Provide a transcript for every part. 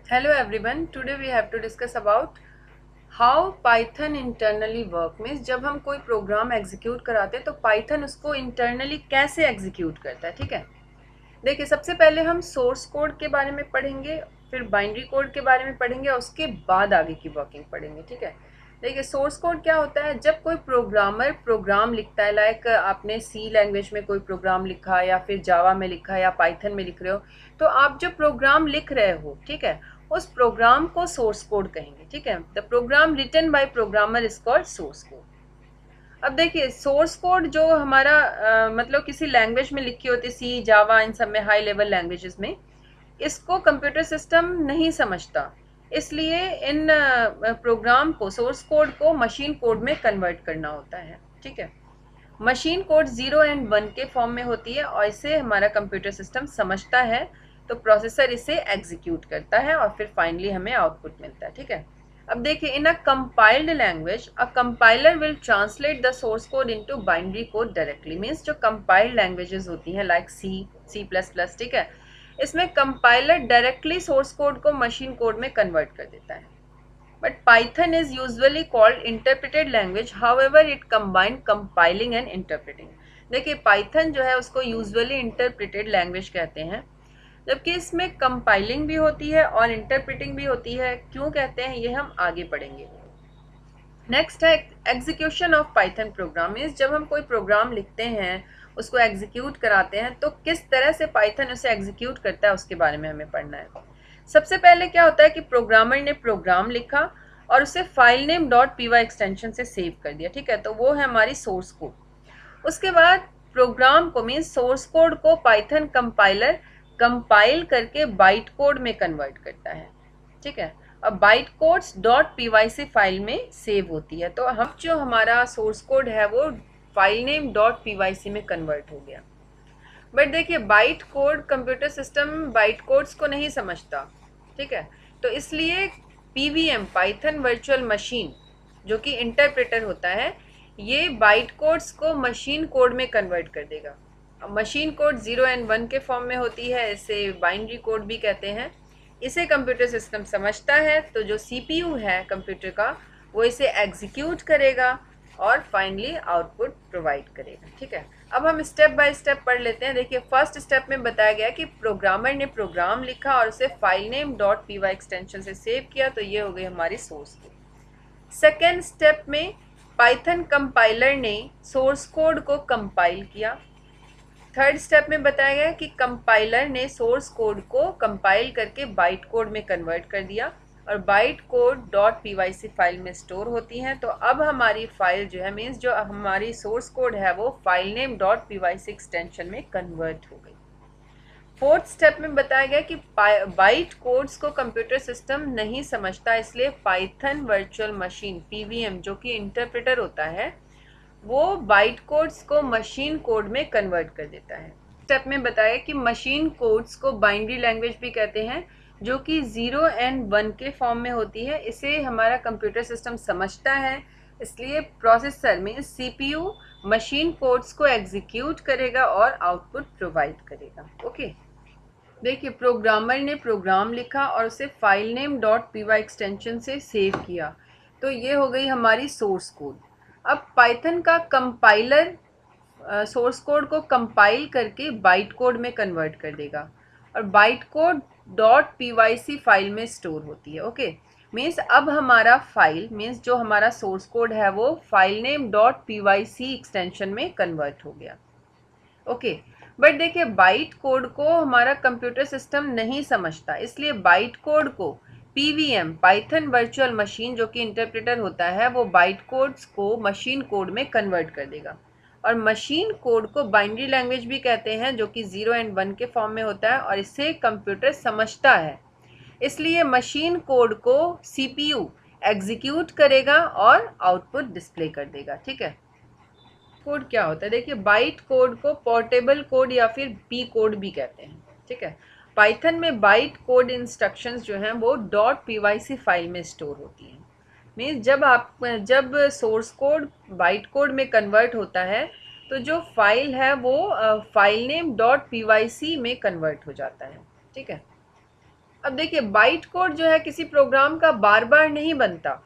Hello everyone. Today we have to discuss about how Python internally work. Means जब हम कोई program execute कराते हैं तो पाइथन उसको इंटरनली कैसे एग्जीक्यूट करता है. ठीक है, देखिए सबसे पहले हम सोर्स कोड के बारे में पढ़ेंगे, फिर बाइनरी कोड के बारे में पढ़ेंगे और उसके बाद आगे की वर्किंग पढ़ेंगे. ठीक है, देखिए सोर्स कोड क्या होता है. जब कोई प्रोग्रामर प्रोग्राम लिखता है, लाइक आपने सी लैंग्वेज में कोई प्रोग्राम लिखा या फिर जावा में लिखा या पाइथन में लिख रहे हो, तो आप जो प्रोग्राम लिख रहे हो, ठीक है, उस प्रोग्राम को सोर्स कोड कहेंगे. ठीक है, the program written by programmer is called source code. अब देखिए सोर्स कोड जो हमारा मतलब किसी लैंग्वेज में लिखी होती है, सी जावा इन सब में, हाई लेवल लैंग्वेजेस में, इसको कंप्यूटर सिस्टम नहीं समझता. इसलिए इन प्रोग्राम को, सोर्स कोड को मशीन कोड में कन्वर्ट करना होता है. ठीक है, मशीन कोड 0 और 1 के फॉर्म में होती है और इसे हमारा कंप्यूटर सिस्टम समझता है, तो प्रोसेसर इसे एग्जीक्यूट करता है और फिर फाइनली हमें आउटपुट मिलता है. ठीक है, अब देखिए in a compiled language a compiler will translate the source code into binary code directly. Means जो कंपाइल्ड लैंग्वेजेस होती हैं लाइक सी प्लस प्लस, ठीक है, इसमें कंपाइलर डायरेक्टली सोर्स कोड को मशीन कोड में कन्वर्ट कर देता है. But Python is usually called interpreted language. However, it combine compiling and interpreting. देखिए Python जो है उसको usually interpreted language कहते हैं, जबकि इसमें कंपाइलिंग भी होती है और इंटरप्रिटिंग भी होती है. क्यों कहते हैं ये हम आगे पढ़ेंगे. नेक्स्ट है एग्जीक्यूशन ऑफ पाइथन प्रोग्राम. इस जब हम कोई प्रोग्राम लिखते हैं, उसको एग्जीक्यूट कराते हैं, तो किस तरह से पाइथन उसे एग्जीक्यूट करता है उसके बारे में हमें पढ़ना है. सबसे पहले क्या होता है कि प्रोग्रामर ने प्रोग्राम लिखा और उसे फाइल नेम .py एक्सटेंशन से सेव कर दिया. ठीक है, तो वो है हमारी सोर्स कोड. उसके बाद प्रोग्राम को, मीन्स सोर्स कोड को, पाइथन कंपाइलर कंपाइल करके बाइट कोड में कन्वर्ट करता है. ठीक है, अब बाइट कोड्स .pyc फाइल में सेव होती है. तो हम जो हमारा सोर्स कोड है वो फाइल नेम .pyc में कन्वर्ट हो गया. बट देखिए byte code, computer system byte codes को नहीं समझता. ठीक है, तो इसलिए पीवीएम, पाइथन वर्चुअल मशीन, जो कि इंटरप्रेटर होता है, ये बाइट कोड्स को मशीन कोड में कन्वर्ट कर देगा. अब मशीन कोड 0 और 1 के फॉर्म में होती है, इसे बाइनरी कोड भी कहते हैं. इसे कंप्यूटर सिस्टम समझता है, तो जो सीपीयू है कंप्यूटर का, वो इसे एग्जीक्यूट करेगा और फाइनली आउटपुट प्रोवाइड करेगा. ठीक है, अब हम स्टेप बाय स्टेप पढ़ लेते हैं. देखिए फर्स्ट स्टेप में बताया गया कि प्रोग्रामर ने प्रोग्राम लिखा और उसे फाइल नेम .py एक्सटेंशन से सेव किया, तो ये हो गई हमारी सोर्स कोड. सेकेंड स्टेप में पाइथन कंपाइलर ने सोर्स कोड को कंपाइल किया. थर्ड स्टेप में बताया गया कि कंपाइलर ने सोर्स कोड को कंपाइल करके बाइट कोड में कन्वर्ट कर दिया और बाइट कोड .pyc फाइल में स्टोर होती हैं. तो अब हमारी फाइल जो है, मीन्स जो हमारी सोर्स कोड है, वो फाइल नेम .pyc एक्सटेंशन में कन्वर्ट हो गई. फोर्थ स्टेप में बताया गया कि बाइट कोड्स को कंप्यूटर सिस्टम नहीं समझता, इसलिए पाइथन वर्चुअल मशीन पीवीएम, जो कि इंटरप्रेटर होता है, वो बाइट कोड्स को मशीन कोड में कन्वर्ट कर देता है. स्टेप में बताया कि मशीन कोड्स को बाइनरी लैंग्वेज भी कहते हैं, जो कि 0 और 1 के फॉर्म में होती है. इसे हमारा कंप्यूटर सिस्टम समझता है, इसलिए प्रोसेसर में सीपीयू मशीन कोड्स को एग्जीक्यूट करेगा और आउटपुट प्रोवाइड करेगा. ओके, देखिए प्रोग्रामर ने प्रोग्राम लिखा और उसे फाइल नेम .py एक्सटेंशन से सेव किया, तो ये हो गई हमारी सोर्स कोड. अब पाइथन का कंपाइलर सोर्स कोड को कंपाइल करके बाइट कोड में कन्वर्ट कर देगा और बाइट कोड .pyc फाइल में स्टोर होती है. ओके, मीन्स अब हमारा फाइल, मीन्स जो हमारा सोर्स कोड है, वो फाइल नेम .pyc एक्सटेंशन में कन्वर्ट हो गया. ओके, बट देखिए बाइट कोड को हमारा कंप्यूटर सिस्टम नहीं समझता, इसलिए बाइट कोड को पीवीएम, पाइथन वर्चुअल मशीन, जो कि इंटरप्रेटर होता है, वो बाइट कोड्स को मशीन कोड में कन्वर्ट कर देगा. और मशीन कोड को बाइनरी लैंग्वेज भी कहते हैं, जो कि 0 और 1 के फॉर्म में होता है और इसे कंप्यूटर समझता है, इसलिए मशीन कोड को सीपीयू एग्जीक्यूट करेगा और आउटपुट डिस्प्ले कर देगा. ठीक है, कोड क्या होता है. देखिए बाइट कोड को पोर्टेबल कोड या फिर पी कोड भी कहते हैं. ठीक है, पाइथन में बाइट कोड इंस्ट्रक्शंस जो हैं वो .pyc फाइल में स्टोर होती हैं. मीन्स जब सोर्स कोड बाइट कोड में कन्वर्ट होता है, तो जो फाइल है वो फाइल नेम .pyc में कन्वर्ट हो जाता है. ठीक है, अब देखिए बाइट कोड जो है किसी प्रोग्राम का बार बार नहीं बनता,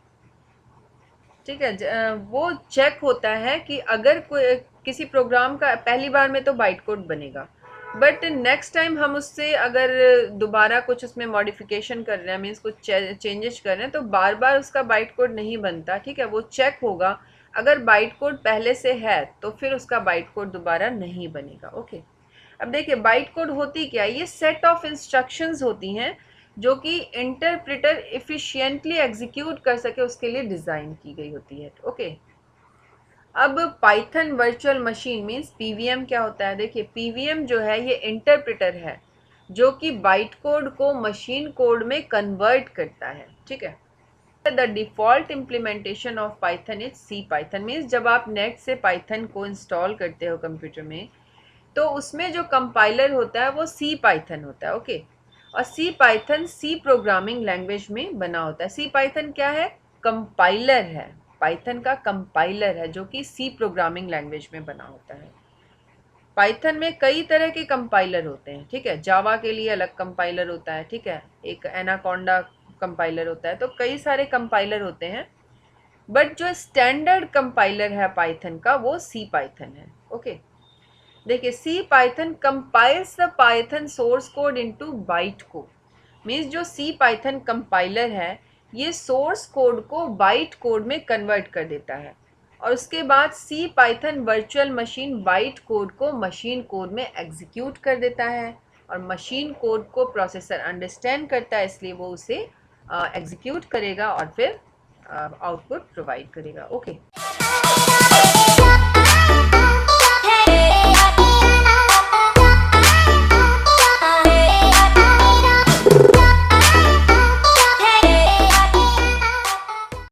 ठीक है। वो चेक होता है कि अगर कोई किसी प्रोग्राम का पहली बार में तो बाइट कोड बनेगा, बट नेक्स्ट टाइम हम उससे अगर दोबारा कुछ उसमें मॉडिफिकेशन कर रहे हैं, मीन्स कुछ चेंजेस कर रहे हैं, तो बार बार उसका बाइट कोड नहीं बनता, ठीक है। वो चेक होगा, अगर बाइट कोड पहले से है तो फिर उसका बाइट कोड दोबारा नहीं बनेगा। ओके, अब देखिए बाइट कोड होती क्या है, ये सेट ऑफ इंस्ट्रक्शंस होती हैं जो कि इंटरप्रेटर इफिशिएंटली एग्जीक्यूट कर सके उसके लिए डिज़ाइन की गई होती है। ओके, अब Python virtual machine means PVM क्या होता है, देखिए पीवीएम जो है ये इंटरप्रेटर है जो कि बाइट कोड को मशीन कोड में कन्वर्ट करता है, ठीक है। The default implementation of Python is C Python, means जब आप नेट से पाइथन को इंस्टॉल करते हो कंप्यूटर में तो उसमें जो कंपाइलर होता है वो सी पाइथन होता है। ओके, और सी पाइथन सी प्रोग्रामिंग लैंग्वेज में बना होता है। सी पाइथन क्या है, कंपाइलर है, पाइथन का कंपाइलर है जो कि सी प्रोग्रामिंग लैंग्वेज में बना होता है। पाइथन में कई तरह के कंपाइलर होते हैं, ठीक है। जावा के लिए अलग कंपाइलर होता है, ठीक है, एक एनाकोंडा कंपाइलर होता है, तो कई सारे कंपाइलर होते हैं, बट जो स्टैंडर्ड कंपाइलर है पाइथन का वो सी पाइथन है। ओके, देखिए C Python compiles the Python source code into byte code, means जो सी पाइथन कंपाइलर है ये सोर्स कोड को बाइट कोड में कन्वर्ट कर देता है, और उसके बाद C Python virtual machine byte code को मशीन कोड में एग्जीक्यूट कर देता है, और मशीन कोड को प्रोसेसर अंडरस्टैंड करता है, इसलिए वो उसे एग्जीक्यूट करेगा और फिर आउटपुट प्रोवाइड करेगा। ओके।